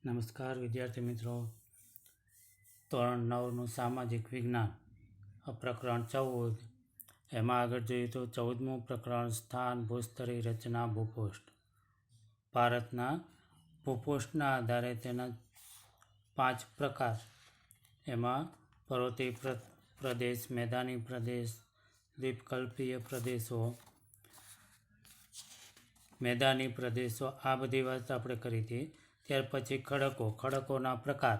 નમસ્કાર વિદ્યાર્થી મિત્રો. ધોરણ 9નું સામાજિક વિજ્ઞાન પ્રકરણ 14. એમાં આગળ જોઈએ તો 14મું પ્રકરણ સ્થાન ભૂસ્તરી રચના ભૂપૃષ્ઠ. ભારતના ભૂપૃષ્ઠના આધારે તેના 5 પ્રકાર. એમાં પર્વતીય પ્રદેશ, મેદાની પ્રદેશ, દ્વીપકલ્પીય પ્રદેશો, મેદાની પ્રદેશો, આ બધી વાત આપણે કરી હતી. ત્યાર પછી ખડકોના પ્રકાર,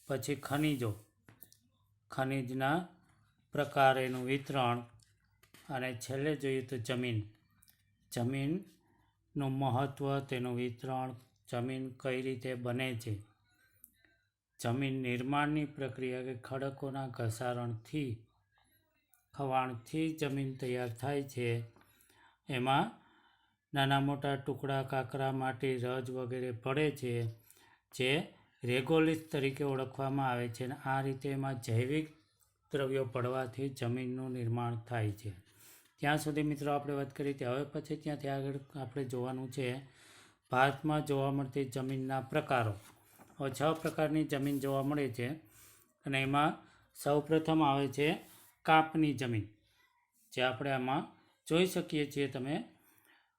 પછી ખનિજો, ખનિજના પ્રકાર, એનું વિતરણ, અને છેલ્લે જોઈએ તો જમીનનું મહત્ત્વ, તેનું વિતરણ, જમીન કઈ રીતે બને છે, જમીન નિર્માણની પ્રક્રિયા કે ખડકોના ઘસારણથી ખવાણથી જમીન તૈયાર થાય છે. એમાં નાના મોટા ટુકડા, કાંકરા, માટી, રજ વગેરે પડે છે, જે રેગોલિથ તરીકે ઓળખવામાં આવે છે. અને આ રીતે એમાં જૈવિક દ્રવ્યો પડવાથી જમીનનું નિર્માણ થાય છે. ત્યાં સુધી મિત્રો આપણે વાત કરી હતી. હવે પછી ત્યાંથી આગળ આપણે જોવાનું છે ભારતમાં જોવા મળતી જમીનના પ્રકારો. હવે 6 પ્રકારની જમીન જોવા મળે છે, અને એમાં સૌપ્રથમ આવે છે કાપની જમીન, જે આપણે આમાં જોઈ શકીએ છીએ. તમે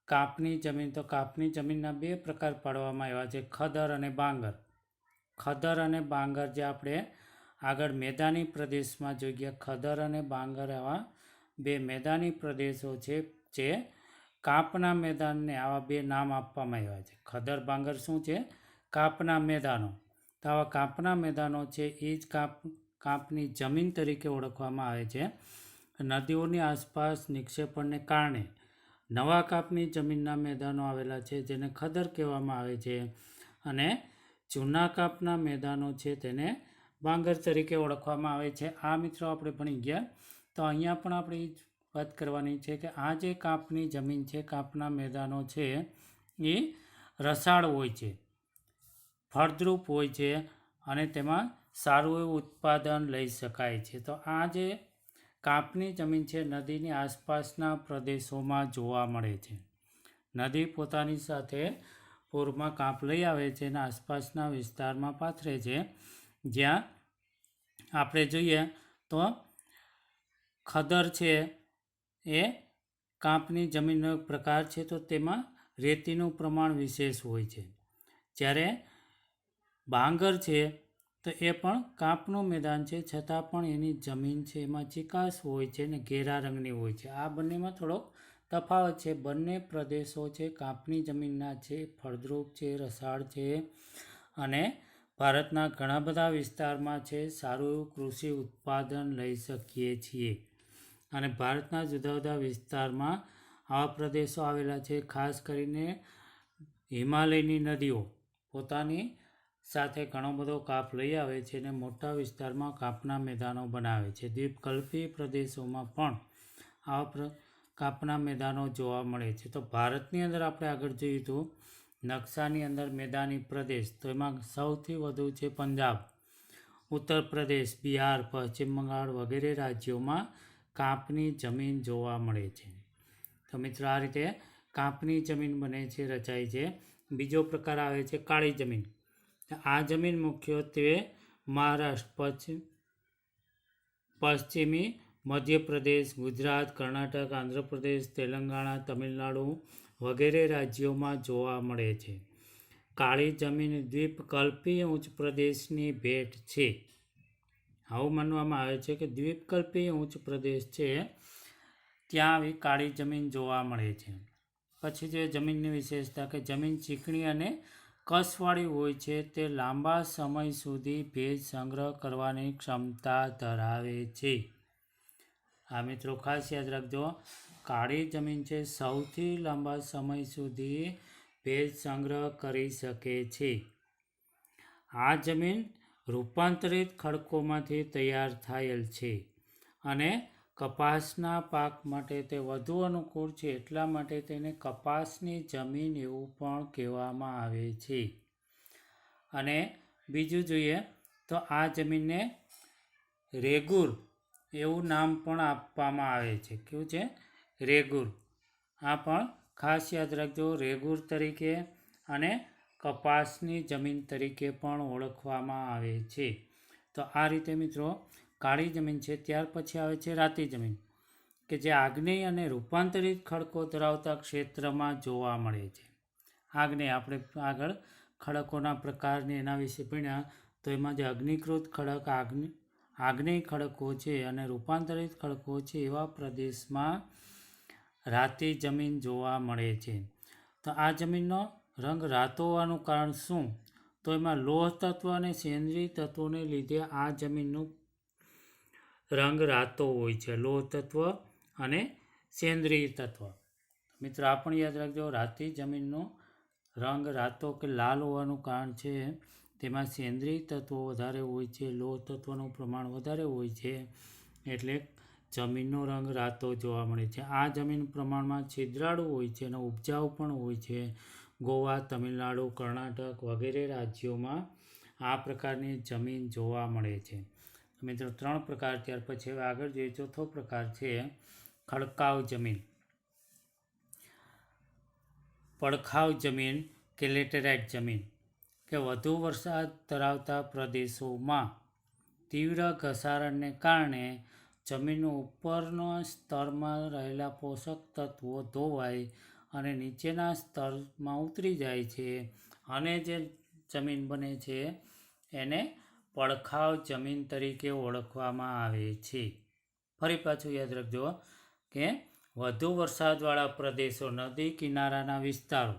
કાપની જમીન, તો કાપની જમીનના 2 પ્રકાર પાડવામાં આવ્યા છે, ખદર અને બાંગર. ખદર અને બાંગર જે આપણે આગળ મેદાની પ્રદેશમાં જોઈ ગયા, ખદર અને બાંગર આવા 2 મેદાની પ્રદેશો છે, જે કાપના મેદાનને આવા 2 નામ આપવામાં આવ્યા છે. ખદર બાંગર શું છે? કાપના મેદાનો. તો આવા કાપના મેદાનો છે એ જ કાપની જમીન તરીકે ઓળખવામાં આવે છે. નદીઓની આસપાસ નિક્ષેપણને કારણે નવા કાપની જમીનના મેદાનો આવેલા છે, જેને ખદર કહેવામાં આવે છે, અને જૂના કાપના મેદાનો છે તેને બાંગર તરીકે ઓળખવામાં આવે છે. આ મિત્રો આપણે ભણી ગયા. તો અહીંયા પણ આપણે વાત કરવાની છે કે આ જે કાપની જમીન છે, કાપના મેદાનો છે, એ રસાળ હોય છે, ફળદ્રુપ હોય છે, અને તેમાં સારું એવું ઉત્પાદન લઈ શકાય છે. તો આ જે કાપની જમીન છે નદીની આસપાસના પ્રદેશોમાં જોવા મળે છે. નદી પોતાની સાથે પૂરમાં કાપ લઈ આવે છે અને આસપાસના વિસ્તારમાં પાથરે છે. જ્યાં આપણે જોઈએ તો ખદર છે એ કાપની જમીનનો એક પ્રકાર છે, તો તેમાં રેતીનું પ્રમાણ વિશેષ હોય છે. જ્યારે બાંગર છે તો એ પણ કાપનું મેદાન છે, છતાં પણ એની જમીન છે એમાં ચીકાશ હોય છે ને ઘેરા રંગની હોય છે. આ બંનેમાં થોડોક તફાવત છે. બંને પ્રદેશો છે કાપની જમીનના છે, ફળદ્રુપ છે, રસાળ છે, અને ભારતના ઘણા બધા વિસ્તારમાં છે સારું એવું કૃષિ ઉત્પાદન લઈ શકીએ છીએ. અને ભારતના જુદા જુદા વિસ્તારમાં આવા પ્રદેશો આવેલા છે. ખાસ કરીને હિમાલયની નદીઓ પોતાની સાથે ઘણો બધો કાપ લઈ આવે છે અને મોટા વિસ્તારમાં કાપના મેદાનો બનાવે છે. દ્વીપકલ્પીય પ્રદેશોમાં પણ આવા કાપના મેદાનો જોવા મળે છે. તો ભારતની અંદર આપણે આગળ જોઈએ તો નકશાની અંદર મેદાની પ્રદેશ, તો એમાં સૌથી વધુ છે પંજાબ, ઉત્તર પ્રદેશ, બિહાર, પશ્ચિમ બંગાળ વગેરે રાજ્યોમાં કાપની જમીન જોવા મળે છે. તો મિત્રો આ રીતે કાપની જમીન બને છે, રચાય છે. બીજો પ્રકાર આવે છે કાળી જમીન. આ જમીન મુખ્યત્વે મહારાષ્ટ્ર, પશ્ચિમી મધ્યપ્રદેશ, ગુજરાત, કર્ણાટક, આંધ્રપ્રદેશ, તેલંગાણા, તમિલનાડુ વગેરે રાજ્યોમાં જોવા મળે છે. કાળી જમીન દ્વીપકલ્પીય ઉચ્ચ પ્રદેશની ભેટ છે. આવું માનવામાં આવે છે કે દ્વીપકલ્પીય ઉચ્ચ પ્રદેશ છે ત્યાં આવી કાળી જમીન જોવા મળે છે. પછી જે જમીનની વિશેષતા કે જમીન ચીકણી અને કસવાળી હોય છે, તે લાંબા સમય સુધી ભેજ સંગ્રહ કરવાની ક્ષમતા ધરાવે છે. આ મિત્રો ખાસ યાદ રાખજો, કાળી જમીન છે સૌથી લાંબા સમય સુધી ભેજ સંગ્રહ કરી શકે છે. આ જમીન રૂપાંતરિત ખડકોમાંથી તૈયાર થયેલ છે, અને કપાસના પાક માટે તે વધુ અનુકૂળ છે. એટલા માટે તેને કપાસની જમીન એવું પણ કહેવામાં આવે છે. અને બીજું જોઈએ તો આ જમીનને રેગુર એવું નામ પણ આપવામાં આવે છે. કેવું છે? રેગુર. આ પણ ખાસ યાદ રાખજો, રેગુર તરીકે. અને કપાસની જમીન તરીકે પણ ઓળખવામાં આવે છે. તો આ રીતે મિત્રો કાળી જમીન છે. ત્યાર પછી આવે છે રાતી જમીન, કે જે આગ્નેય અને રૂપાંતરિત ખડકો ધરાવતા ક્ષેત્રમાં જોવા મળે છે. આગ્નેય આપણે આગળ ખડકોના પ્રકારને એના વિશે ભણ્યા, તો એમાં જે અગ્નિકૃત ખડક, આગ્નેય ખડકો છે અને રૂપાંતરિત ખડકો છે, એવા પ્રદેશમાં રાતી જમીન જોવા મળે છે. તો આ જમીનનો રંગ રાતો હોવાનું કારણ શું? તો એમાં લોહ તત્વ અને સેન્દ્રીય તત્વોને લીધે આ જમીનનું રંગ રાતો હોય છે. લોહ તત્વ અને સેન્દ્રીય તત્વ. મિત્રો આ પણ યાદ રાખજો, રાતી જમીનનો રંગ રાતો કે લાલ હોવાનું કારણ છે તેમાં સેન્દ્રીય તત્વો વધારે હોય છે, લોહ તત્વનું પ્રમાણ વધારે હોય છે, એટલે જમીનનો રંગ રાતો જોવા મળે છે. આ જમીન પ્રમાણમાં છિદ્રાળુ હોય છે અને ઉપજાઉ પણ હોય છે. ગોવા, તમિલનાડુ, કર્ણાટક વગેરે રાજ્યોમાં આ પ્રકારની જમીન જોવા મળે છે. મિત્રો 3 પ્રકાર. ત્યાર પછી હવે આગળ જોઈએ, ચોથો પ્રકાર છે ખડકાવ જમીન. પડખાવ જમીન કે લેટેરાઇટ જમીન, કે વધુ વરસાદ ધરાવતા પ્રદેશોમાં તીવ્ર ઘસારણને કારણે જમીનનું ઉપરના સ્તરમાં રહેલા પોષક તત્વો ધોવાઈ અને નીચેના સ્તરમાં ઉતરી જાય છે, અને જે જમીન બને છે એને પડખાવ જમીન તરીકે ઓળખવામાં આવે છે. ફરી પાછું યાદ રાખજો કે વધુ વરસાદવાળા પ્રદેશો, નદી કિનારાના વિસ્તારો,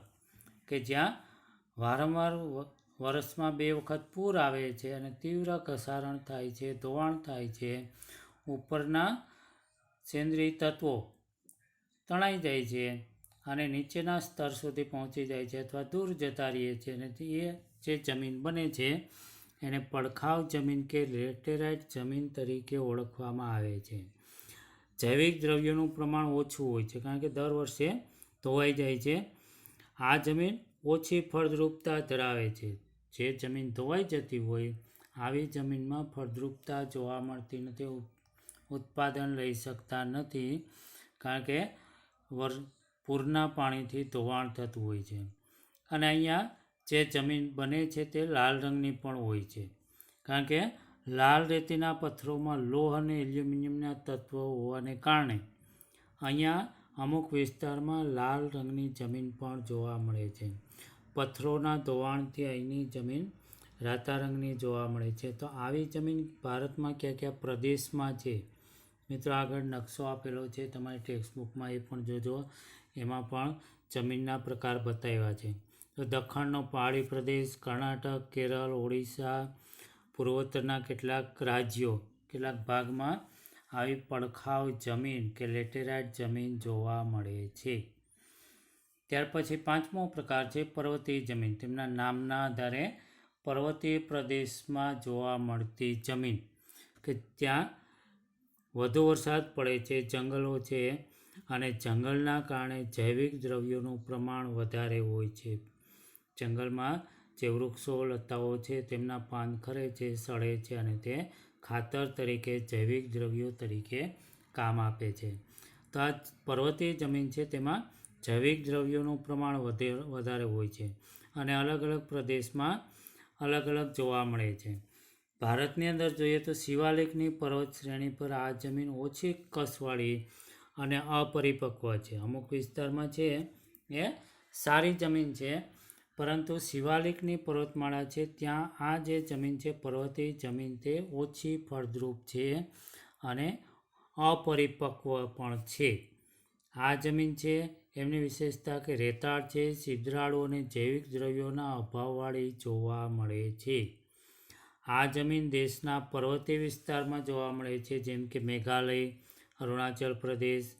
કે જ્યાં વારંવાર વર્ષમાં 2 વખત પૂર આવે છે અને તીવ્ર ઘસારણ થાય છે, ધોવાણ થાય છે, ઉપરના સેન્દ્રીય તત્વો તણાઈ જાય છે અને નીચેના સ્તર સુધી પહોંચી જાય છે અથવા દૂર જતા રહીએ છે, અને એ જે જમીન બને છે એને પડખાવ જમીન કે લેટેરાઇટ જમીન તરીકે ઓળખવામાં આવે છે. જૈવિક દ્રવ્યોનું પ્રમાણ ઓછું હોય છે, કારણ કે દર વર્ષે ધોવાઈ જાય છે. આ જમીન ઓછી ફળદ્રુપતા ધરાવે છે. જે જમીન ધોવાઈ જતી હોય આવી જમીનમાં ફળદ્રુપતા જોવા મળતી નથી, ઉત્પાદન લઈ શકતા નથી, કારણ કે પૂરના પાણીથી ધોવાણ થતું હોય છે. અને અહીંયા જે જમીન બને છે તે લાલ રંગની પણ હોય છે, કારણ કે લાલ રેતીના પથ્થરોમાં લોહ અને એલ્યુમિનિયમના તત્વો હોવાને કારણે અહીંયા અમુક વિસ્તારમાં લાલ રંગની જમીન પણ જોવા મળે છે. પથ્થરોના ધોવાણથી અહીંની જમીન રાતા રંગની જોવા મળે છે. તો આવી જમીન ભારતમાં કયા કયા પ્રદેશમાં છે? મિત્રો આગળ નકશો આપેલો છે તમારી ટેક્સ્ટબુકમાં, એ પણ જોજો. એમાં પણ જમીનના પ્રકાર બતાવ્યા છે. તો દખ્ખણનો પહાડી પ્રદેશ, કર્ણાટક, કેરળ, ઓડિશા, પૂર્વોત્તરના કેટલાક રાજ્યો, કેટલાક ભાગમાં આવી પડખાવ જમીન કે લેટેરાઇટ જમીન જોવા મળે છે. ત્યાર પછી 5મો પ્રકાર છે પર્વતીય જમીન. તેમના નામના આધારે પર્વતીય પ્રદેશમાં જોવા મળતી જમીન, કે ત્યાં વધુ વરસાદ પડે છે, જંગલો છે, અને જંગલના કારણે જૈવિક દ્રવ્યોનું પ્રમાણ વધારે હોય છે. જંગલમાં જે વૃક્ષો, લતાઓ છે તેમના પાન ખરે છે, સડે છે, અને તે ખાતર તરીકે, જૈવિક દ્રવ્યો તરીકે કામ આપે છે. તો આ પર્વતીય જમીન છે તેમાં જૈવિક દ્રવ્યોનું પ્રમાણ વધારે હોય છે અને અલગ અલગ પ્રદેશમાં અલગ અલગ જોવા મળે છે. ભારતની અંદર જોઈએ તો શિવાલિકની પર્વત શ્રેણી પર આ જમીન ઓછી કસવાળી અને અપરિપક્વ છે. અમુક વિસ્તારમાં છે એ સારી જમીન છે, પરંતુ શિવાલિકની પર્વતમાળા છે ત્યાં આ જે જમીન છે પર્વતીય જમીન તે ઓછી ફળદ્રુપ છે અને અપરિપક્વ પણ છે. આ જમીન છે એમની વિશેષતા કે રેતાળ છે, છિદ્રાળુ અને જૈવિક દ્રવ્યોના અભાવવાળી જોવા મળે છે. આ જમીન દેશના પર્વતીય વિસ્તારમાં જોવા મળે છે, જેમ કે મેઘાલય, અરુણાચલ પ્રદેશ,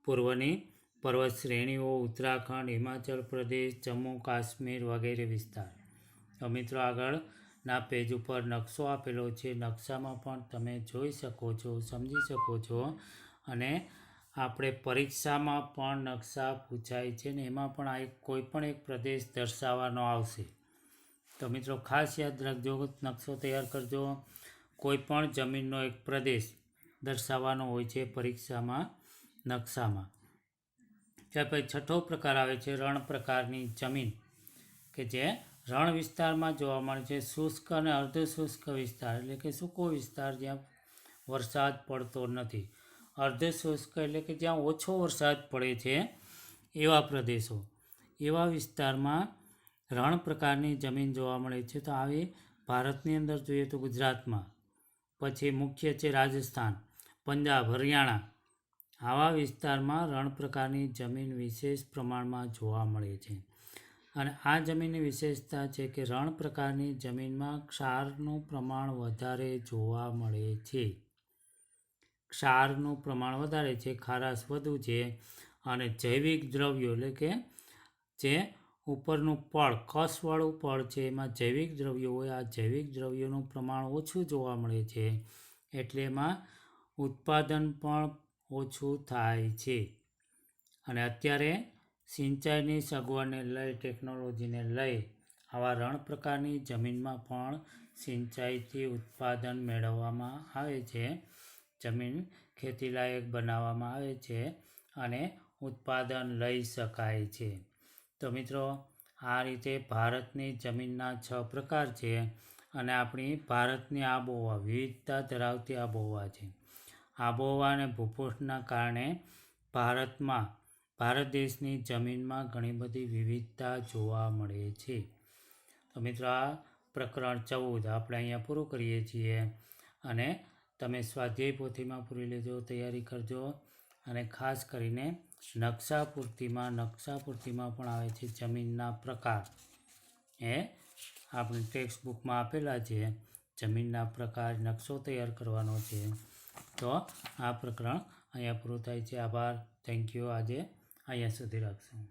પૂર્વની પર્વત શ્રેણીઓ, ઉત્તરાખંડ, હિમાચલ પ્રદેશ, જમ્મુ કાશ્મીર વગેરે વિસ્તાર. તો મિત્રો આગળના પેજ ઉપર નકશો આપેલો છે, નકશામાં પણ તમે જોઈ શકો છો, સમજી શકો છો, અને આપણે પરીક્ષામાં પણ નકશા પૂછાય છે ને એમાં પણ આ કોઈ પણ એક પ્રદેશ દર્શાવવાનો આવશે. તો મિત્રો ખાસ યાદ રાખજો, નકશો તૈયાર કરજો. કોઈ પણ જમીનનો એક પ્રદેશ દર્શાવવાનો હોય છે પરીક્ષામાં નકશામાં. ત્યાર પછી 6થો પ્રકાર આવે છે રણ પ્રકારની જમીન, કે જે રણ વિસ્તારમાં જોવા મળે છે. શુષ્ક અને અર્ધશુષ્ક વિસ્તાર એટલે કે સૂકો વિસ્તાર જ્યાં વરસાદ પડતો નથી. અર્ધશુષ્ક એટલે કે જ્યાં ઓછો વરસાદ પડે છે એવા પ્રદેશો, એવા વિસ્તારમાં રણ પ્રકારની જમીન જોવા મળે છે. તો આવી ભારતની અંદર જોઈએ તો ગુજરાતમાં, પછી મુખ્ય છે રાજસ્થાન, પંજાબ, હરિયાણા, આવા વિસ્તારમાં રણ પ્રકારની જમીન વિશેષ પ્રમાણમાં જોવા મળે છે. અને આ જમીનની વિશેષતા છે કે રણ પ્રકારની જમીનમાં ક્ષારનું પ્રમાણ વધારે જોવા મળે છે. ક્ષારનું પ્રમાણ વધારે છે, ખારાશ વધુ છે, અને જૈવિક દ્રવ્યો એટલે કે જે ઉપરનું પડ, કસવાળું પડ છે એમાં જૈવિક દ્રવ્યો હોય, આ જૈવિક દ્રવ્યોનું પ્રમાણ ઓછું જોવા મળે છે, એટલે એમાં ઉત્પાદન પણ ઓછું થાય છે. અને અત્યારે સિંચાઈની સગવડને લઈ, ટેકનોલોજીને લઈ આવા રણ પ્રકારની જમીનમાં પણ સિંચાઈથી ઉત્પાદન મેળવવામાં આવે છે, જમીન ખેતીલાયક બનાવવામાં આવે છે અને ઉત્પાદન લઈ શકાય છે. તો મિત્રો, આ રીતે ભારતની જમીનના 6 પ્રકાર છે અને આપણી ભારતની આબોહવા વિવિધતા ધરાવતી આબોહવા છે. આબોહવા અને ભૂપૃષ્ઠના કારણે ભારત દેશની જમીનમાં ઘણી બધી વિવિધતા જોવા મળે છે. તો મિત્રો, આ પ્રકરણ 14 આપણે અહીંયા પૂરું કરીએ છીએ. અને તમે સ્વાધ્યાય પોથીમાં પૂરી લેજો, તૈયારી કરજો. અને ખાસ કરીને નકશાપૂર્તિમાં પણ આવે છે જમીનના પ્રકાર, એ આપણી ટેક્સ્ટ બુકમાં આપેલા છે. જમીનના પ્રકાર, નકશો તૈયાર કરવાનો છે. તો આ પ્રકરણ અહીંયા પૂરું થાય છે. આભાર, થેન્ક યુ. આજે અહીંયા સુધી રાખશું.